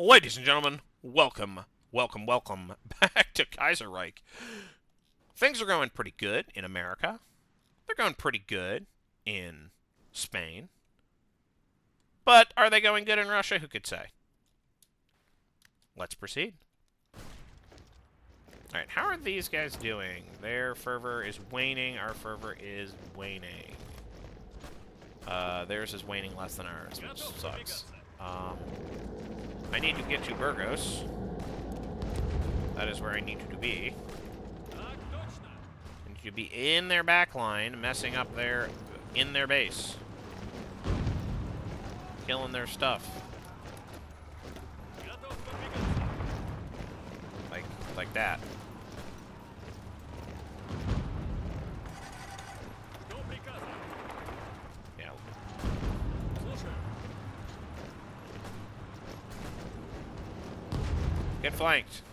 Ladies and gentlemen, welcome back to Kaiserreich. Things are going pretty good in America. They're going pretty good in Spain. But are they going good in Russia? Who could say? Let's proceed. Alright, how are these guys doing? Their fervor is waning. Our fervor is waning. Theirs is waning less than ours, which sucks. I need to get to Burgos. That is where I need to be. I need to be in their back line, messing up in their base. Killing their stuff. Like that. Yeah. Get flanked.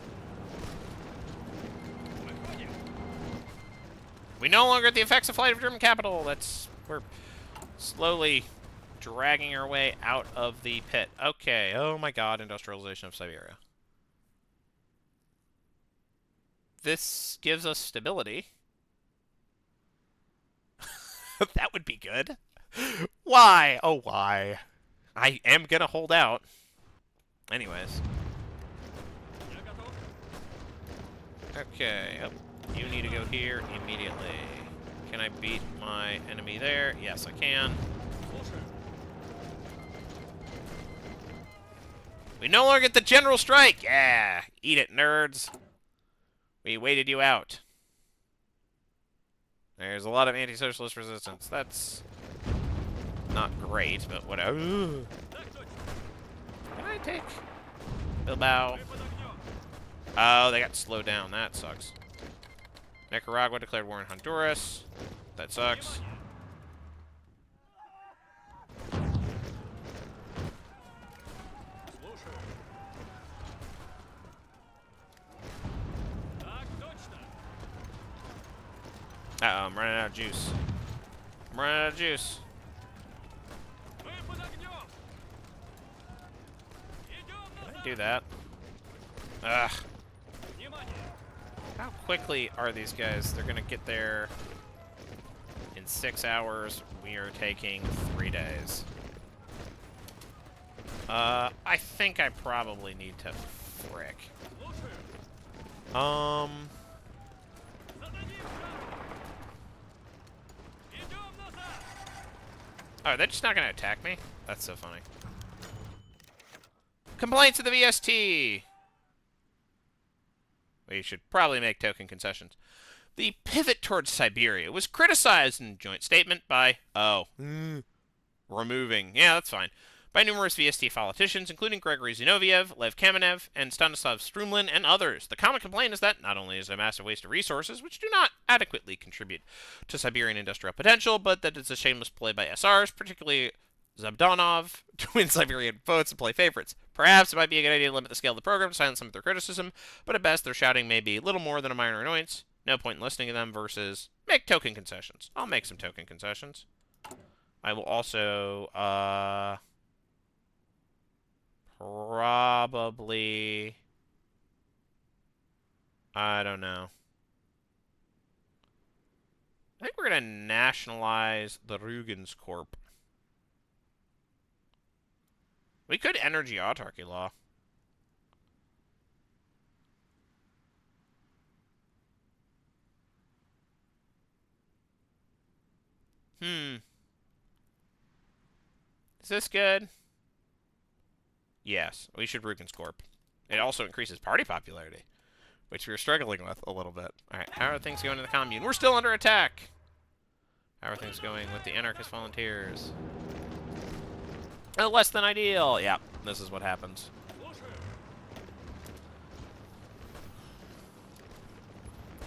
We no longer get the effects of flight of German capital. We're slowly dragging our way out of the pit. Okay. Oh my god, industrialization of Siberia. This gives us stability. That would be good. Why? Oh, why? I am gonna hold out. Anyways. Okay, you need to go here immediately. Can I beat my enemy there? Yes, I can. We no longer get the general strike! Yeah! Eat it, nerds! We waited you out. There's a lot of anti-socialist resistance. That's not great, but whatever. Can I take Bilbao? Oh, they got slowed down. That sucks. Nicaragua declared war on Honduras. That sucks. Uh-oh, I'm running out of juice. I'm running out of juice. Can I do that? Ugh. How quickly are these guys? They're gonna get there in 6 hours. We are taking 3 days. I think I probably need to frick. Oh, they're just not gonna attack me? That's so funny. Complaints of the VST! We should probably make token concessions. The pivot towards Siberia was criticized in a joint statement by... removing. Yeah, that's fine. By numerous VST politicians, including Gregory Zinoviev, Lev Kamenev, and Stanislav Strumlin, and others. The common complaint is that not only is it a massive waste of resources, which do not adequately contribute to Siberian industrial potential, but that it's a shameless play by SRs, particularly Zabdanov, to win Siberian votes and play favorites. Perhaps it might be a good idea to limit the scale of the program to silence some of their criticism, but at best their shouting may be little more than a minor annoyance. No point in listening to them versus make token concessions. I'll make some token concessions. I will also, probably... I don't know. I think we're going to nationalize the Rügens Corp. We could energy autarky law. Is this good? Yes, we should Rügens Corp. It also increases party popularity, which we were struggling with a little bit. Alright, how are things going in the commune? We're still under attack! How are things going with the anarchist volunteers? Less than ideal! Yeah, this is what happens.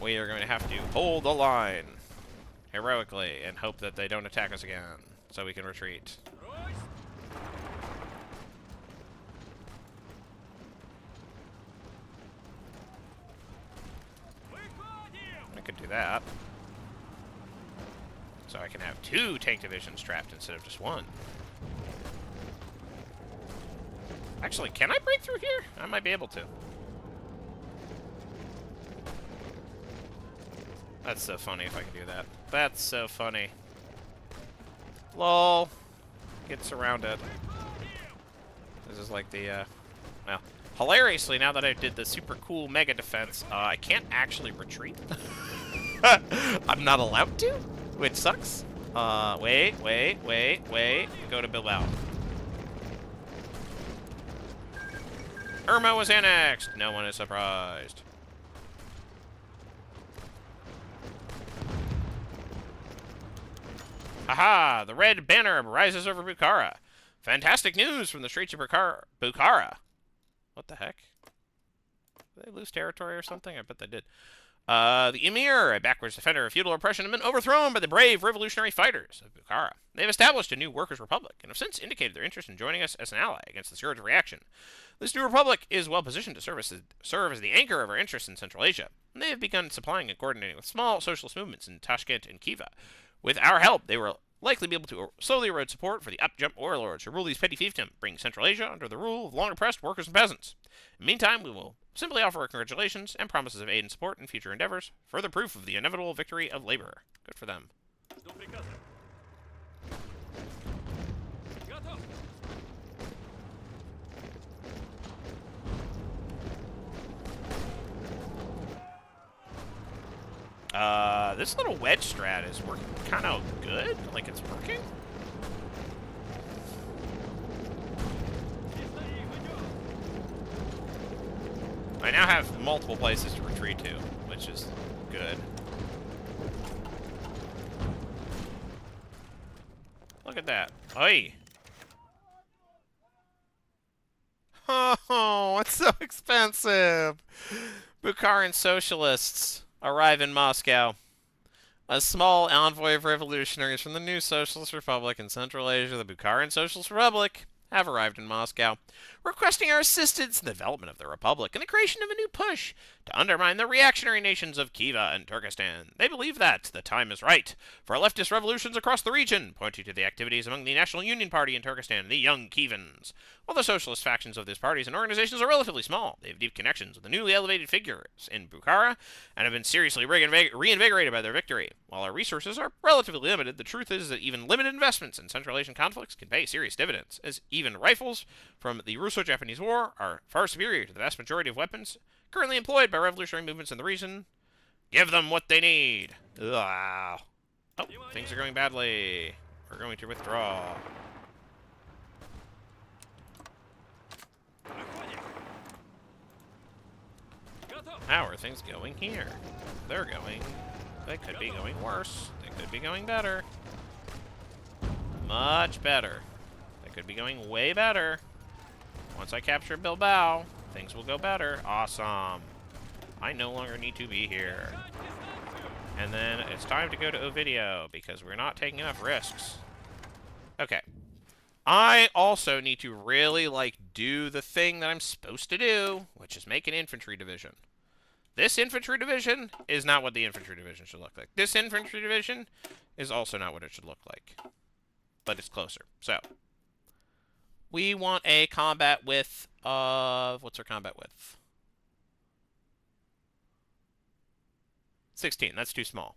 We are going to have to hold the line heroically and hope that they don't attack us again, so we can retreat. I could do that. So I can have 2 tank divisions trapped instead of just 1. I Actually, can I break through here? I might be able to. That's so funny if I can do that. That's so funny. Lol. Get surrounded. This is like the, well, hilariously, now that I did the super cool mega defense, I can't actually retreat. I'm not allowed to, which sucks. Wait. Go to Bilbao. Irma was annexed. No one is surprised. Haha! The red banner rises over Bukhara. Fantastic news from the streets of Bukhara. What the heck? Did they lose territory or something? I bet they did. The Emir, a backwards defender of feudal oppression, have been overthrown by the brave revolutionary fighters of Bukhara. They have established a new workers' republic and have since indicated their interest in joining us as an ally against the scourge of reaction. This new republic is well positioned to serve as the anchor of our interests in Central Asia, and they have begun supplying and coordinating with small socialist movements in Tashkent and Khiva. With our help, they will likely be able to slowly erode support for the up-jump warlords who rule these petty fiefdoms, bringing Central Asia under the rule of long-oppressed workers and peasants. In the meantime, we will simply offer our congratulations and promises of aid and support in future endeavors, further proof of the inevitable victory of labor. Good for them. This little wedge strat is working kind of good. Like, it's working. I now have multiple places to retreat to, which is good. Look at that. Oi! Oh, it's so expensive! Bukharan socialists arrive in Moscow. A small envoy of revolutionaries from the new Socialist Republic in Central Asia, the Bukharan Socialist Republic, have arrived in Moscow, requesting our assistance in the development of the Republic and the creation of a new push to undermine the reactionary nations of Khiva and Turkestan. They believe that the time is right for leftist revolutions across the region, pointing to the activities among the National Union Party in Turkestan and the Young Khivans. While the socialist factions of these parties and organizations are relatively small, they have deep connections with the newly elevated figures in Bukhara and have been seriously reinvigorated by their victory. While our resources are relatively limited, the truth is that even limited investments in Central Asian conflicts can pay serious dividends, as even rifles from the Russo-Japanese War are far superior to the vast majority of weapons currently employed by revolutionary movements in the region. Give them what they need. Ugh. Oh, things are going badly. We're going to withdraw. How are things going here? They're going... They could be going worse. They could be going better. Much better. They could be going way better. Once I capture Bilbao, things will go better. Awesome. I no longer need to be here. And then it's time to go to Ovidio, because we're not taking enough risks. Okay. I also need to really, like, do the thing that I'm supposed to do, which is make an infantry division. This infantry division is not what the infantry division should look like. This infantry division is also not what it should look like. But it's closer. So, we want a combat width of... What's our combat width? 16. That's too small.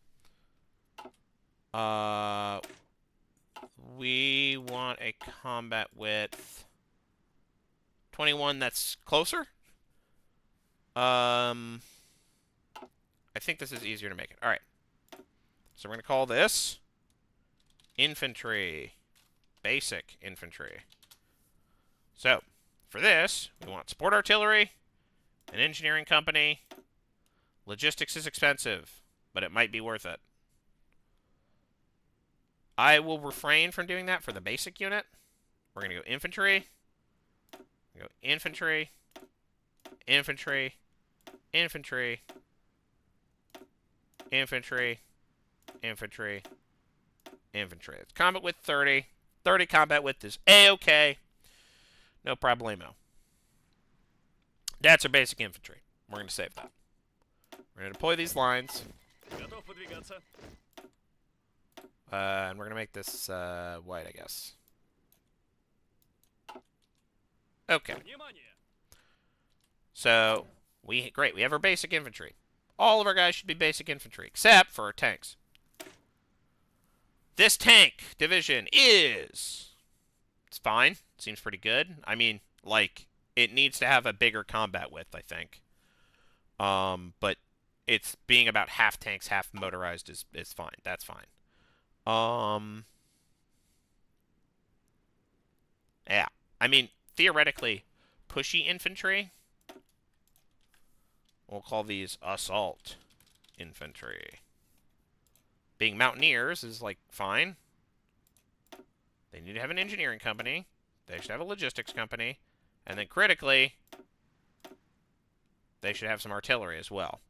We want a combat width... 21. That's closer. I think this is easier to make it. Alright. So we're going to call this infantry. Basic infantry. So, for this, we want support artillery, an engineering company. Logistics is expensive, but it might be worth it. I will refrain from doing that for the basic unit. We're going to go infantry. Go infantry. Infantry. Infantry. Infantry. Infantry. Infantry. It's combat width 30. 30 combat width is A-okay. No problemo. That's our basic infantry. We're going to save that. We're going to deploy these lines. And we're going to make this white, I guess. Okay. So, great, we have our basic infantry. All of our guys should be basic infantry, except for our tanks. This tank division is... It's fine. Seems pretty good. I mean, like, it needs to have a bigger combat width, I think. But it's being about half tanks, half motorized is fine. That's fine. Yeah. I mean, theoretically, pushy infantry... We'll call these assault infantry. Being mountaineers is, like, fine. They need to have an engineering company. They should have a logistics company. And then, critically, they should have some artillery as well.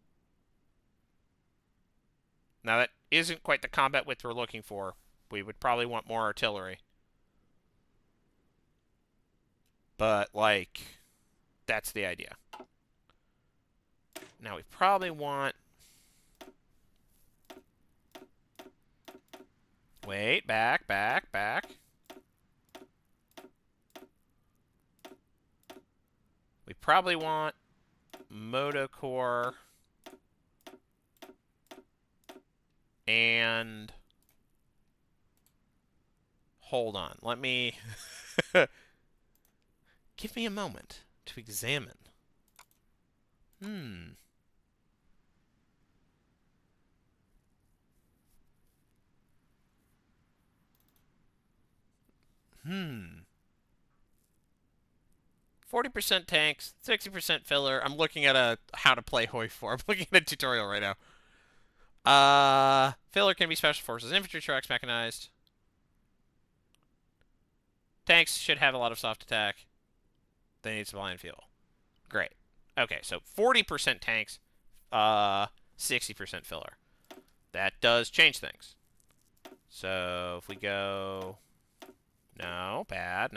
Now, that isn't quite the combat width we're looking for. We would probably want more artillery. But, like, that's the idea. Now, we probably want... Wait, back. We probably want Motocore and... Hold on, let me... Give me a moment to examine. 40% tanks, 60% filler. I'm looking at a how to play Hoi 4. I'm looking at a tutorial right now. Filler can be special forces, infantry, trucks, mechanized. Tanks should have a lot of soft attack. They need supply and fuel. Great. Okay, so 40% tanks, 60% filler. That does change things. So if we go... No, bad.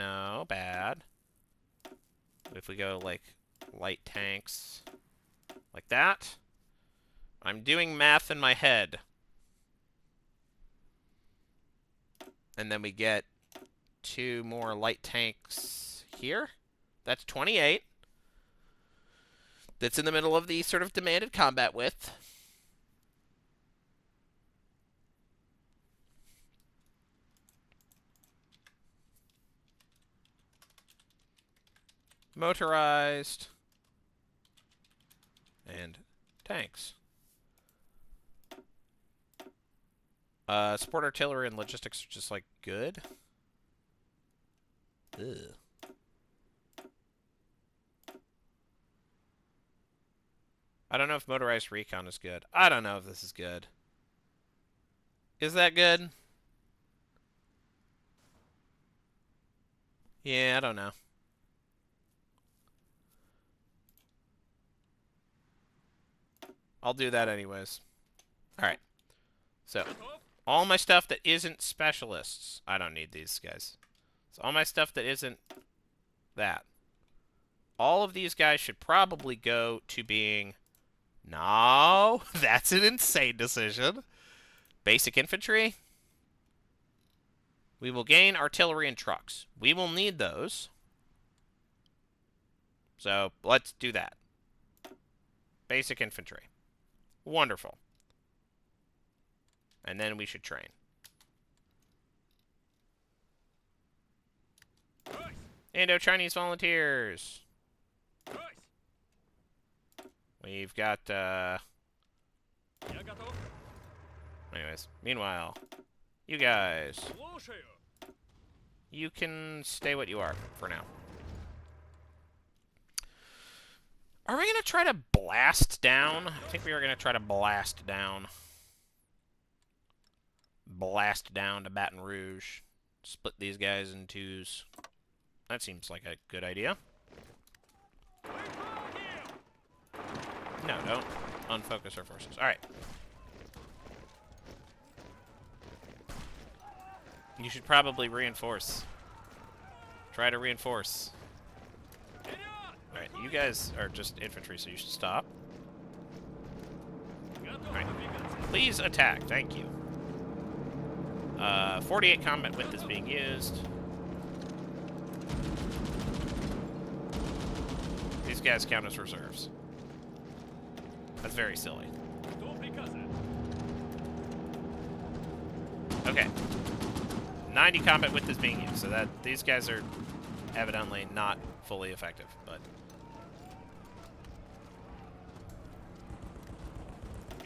If we go, like, light tanks, like that. I'm doing math in my head. And then we get 2 more light tanks here. That's 28. That's in the middle of the sort of demanded combat width. Motorized. And tanks. Support artillery and logistics are just, like, good. Ugh. I don't know if motorized recon is good. I don't know if this is good. Is that good? Yeah, I don't know. I'll do that anyways. Alright. So, all my stuff that isn't specialists. I don't need these guys. So, all my stuff that isn't that. All of these guys should probably go to being... No, that's an insane decision. Basic infantry. We will gain artillery and trucks. We will need those. So, let's do that. Basic infantry. Wonderful. And then we should train. Indo-Chinese volunteers. We've got, anyways, meanwhile, you guys, you can stay what you are for now. Are we going to try to blast down? I think we are going to try to blast down. Blast down to Baton Rouge. Split these guys in twos. That seems like a good idea. No, don't unfocus our forces. Alright. You should probably reinforce. Try to reinforce. Alright, you guys are just infantry, so you should stop. Alright. Please attack. Thank you. 48 combat width is being used. these guys count as reserves. That's very silly. Okay. 90 combat width is being used, so that these guys are evidently not fully effective, but...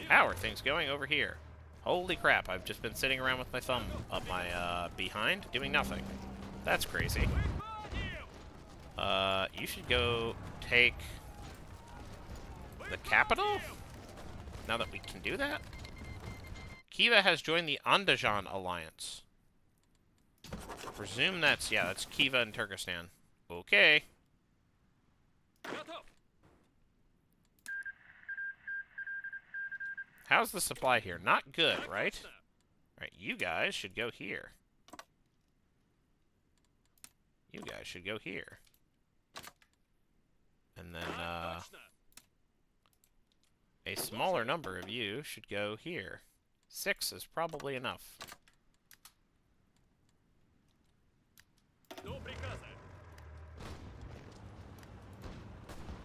How are things going over here? Holy crap, I've just been sitting around with my thumb up my behind, doing nothing. That's crazy. You should go take the capital? Now that we can do that? Khiva has joined the Andajan alliance. Presume that's, yeah, that's Khiva and Turkestan. Okay. How's the supply here? Not good, right? Alright, you guys should go here. You guys should go here. And then, a smaller number of you should go here. 6 is probably enough.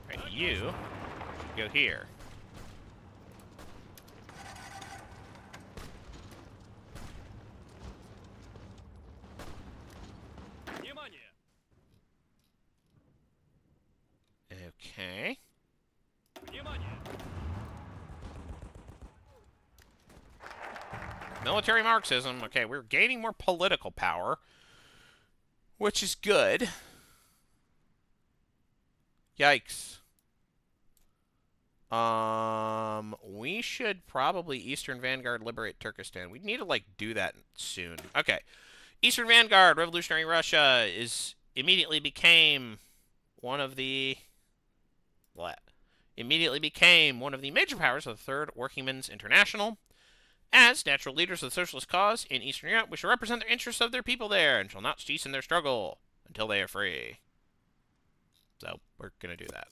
Right, you should go here. Okay. Military Marxism. Okay, we're gaining more political power, which is good. Yikes. We should probably Eastern Vanguard liberate Turkestan. We need to, like, do that soon. Okay. Eastern Vanguard, Revolutionary Russia, immediately became one of the major powers of the Third Workingmen's International. As natural leaders of the socialist cause in Eastern Europe, we shall represent the interests of their people there and shall not cease in their struggle until they are free. So, we're going to do that.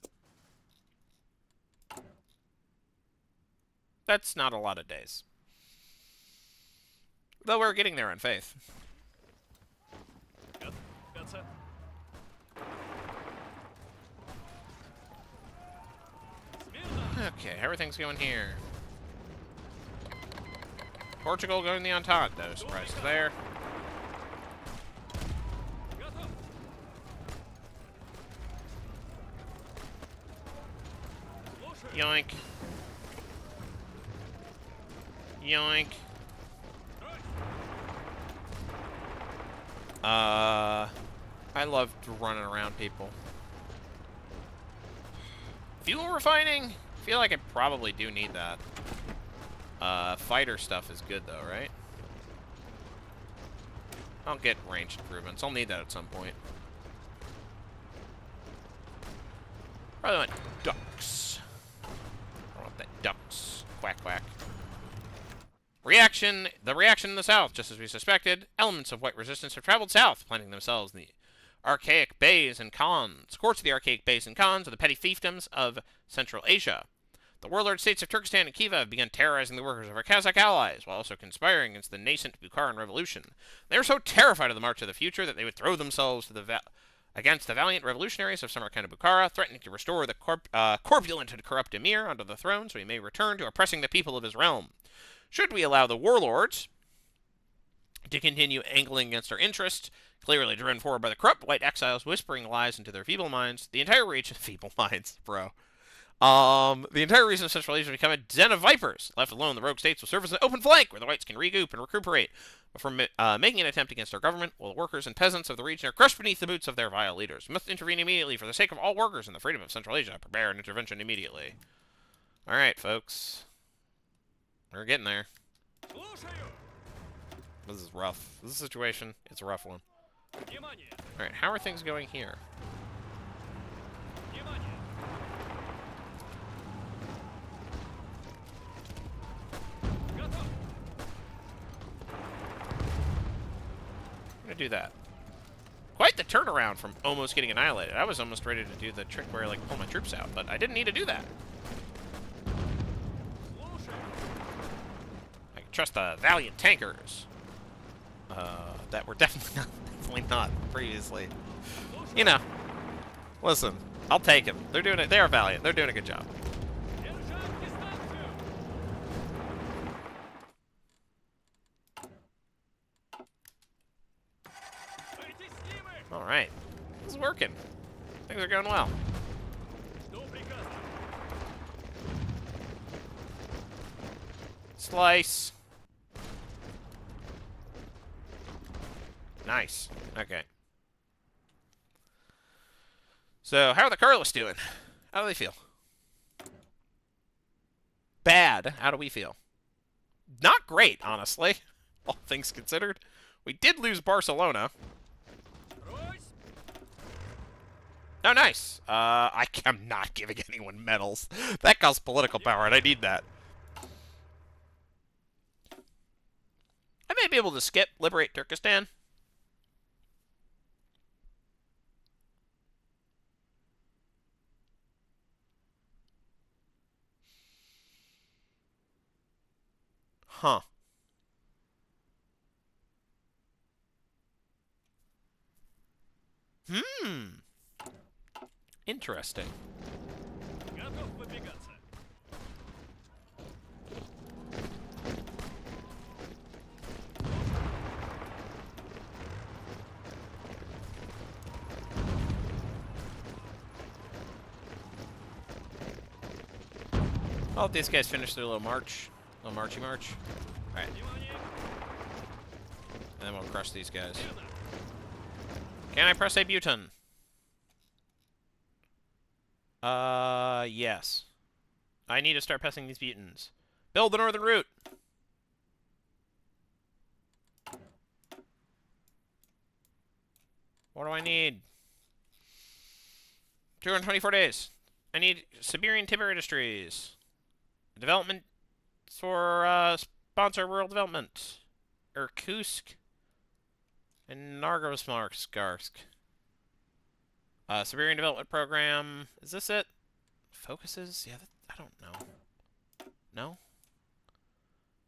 That's not a lot of days. Though we're getting there on faith. Okay, everything's going here. Portugal going the Entente, no surprises there. Yoink. Yoink. I love running around people. Fuel refining? I feel like I probably do need that. Fighter stuff is good though, right? I'll get range improvements. I'll need that at some point. Probably want ducks. I want that ducks. Quack, quack. Reaction. The reaction in the south, just as we suspected. Elements of white resistance have traveled south, planting themselves in the archaic bays and khans. Courts of the archaic bays and khans are the petty fiefdoms of Central Asia. The warlord states of Turkestan and Khiva have begun terrorizing the workers of our Kazakh allies, while also conspiring against the nascent Bukharan revolution. They are so terrified of the march of the future that they would throw themselves to against the valiant revolutionaries of Samarkand and Bukhara, threatening to restore the corpulent and corrupt emir onto the throne so he may return to oppressing the people of his realm. Should we allow the warlords to continue angling against our interests, clearly driven forward by the corrupt white exiles whispering lies into their feeble minds, the entire region... Feeble minds, bro. The entire region of Central Asia will become a den of vipers. Left alone, the rogue states will serve as an open flank where the whites can regroup and recuperate before making an attempt against our government, while the workers and peasants of the region are crushed beneath the boots of their vile leaders. We must intervene immediately for the sake of all workers and the freedom of Central Asia. Prepare an intervention immediately. Alright, folks. We're getting there. This is rough. This is a situation. It's a rough one. Alright, how are things going here? I'm gonna do that. Quite the turnaround from almost getting annihilated. I was almost ready to do the trick where I, like, pull my troops out, but I didn't need to do that. I can trust the valiant tankers. That were definitely not previously. You know, listen, I'll take them. They're doing it. They are valiant. They're doing a good job. All right. This is working. Things are going well. Slice. Nice. Okay. So, how are the Carlists doing? How do they feel? Bad. How do we feel? Not great, honestly. All things considered. We did lose Barcelona. Oh, nice. I'm not giving anyone medals. That costs political power, and I need that. I may be able to skip Liberate Turkestan. Huh. Interesting. I'll let these guys finish their little march. Little marchy march. Alright. And then we'll crush these guys. Can I press a button? Yes. I need to start pressing these buttons. Build the northern route! What do I need? 224 days. I need Siberian Timber Industries. Development for, sponsor rural development. Irkutsk. And Nargosmarsk. Siberian Development Program. Is this it? Focuses? Yeah, I don't know. No?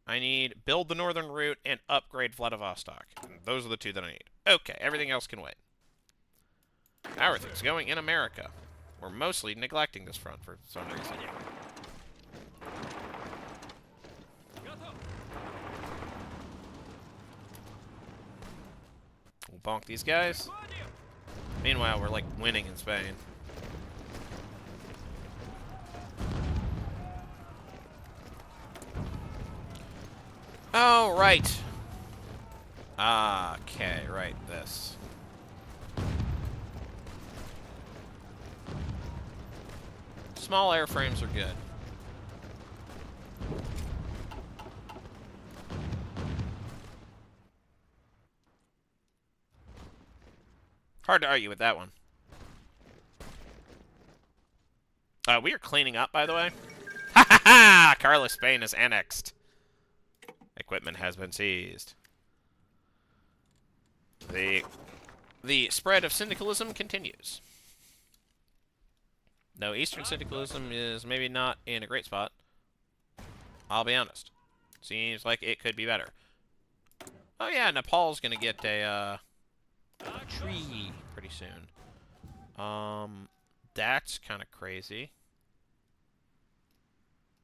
I need build the northern route and upgrade Vladivostok. And those are the two that I need. Okay, everything else can wait. How are things going in America? We're mostly neglecting this front for some reason. We'll bonk these guys. Meanwhile, we're like winning in Spain. Oh, right. Okay, right, this. Small airframes are good. Hard to argue with that one. We are cleaning up, by the way. Ha ha ha! Carlos Spain is annexed. Equipment has been seized. The spread of syndicalism continues. No, Eastern syndicalism is maybe not in a great spot. I'll be honest. Seems like it could be better. Oh yeah, Nepal's gonna get a tree pretty soon. That's kind of crazy.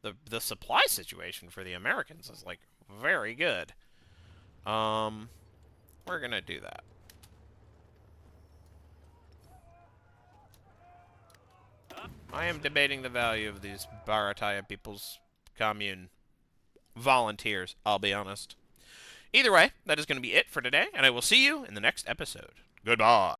The supply situation for the Americans is like very good. We're gonna do that. I am debating the value of these Bharataya People's Commune volunteers, I'll be honest. Either way, that is going to be it for today, and I will see you in the next episode. Goodbye.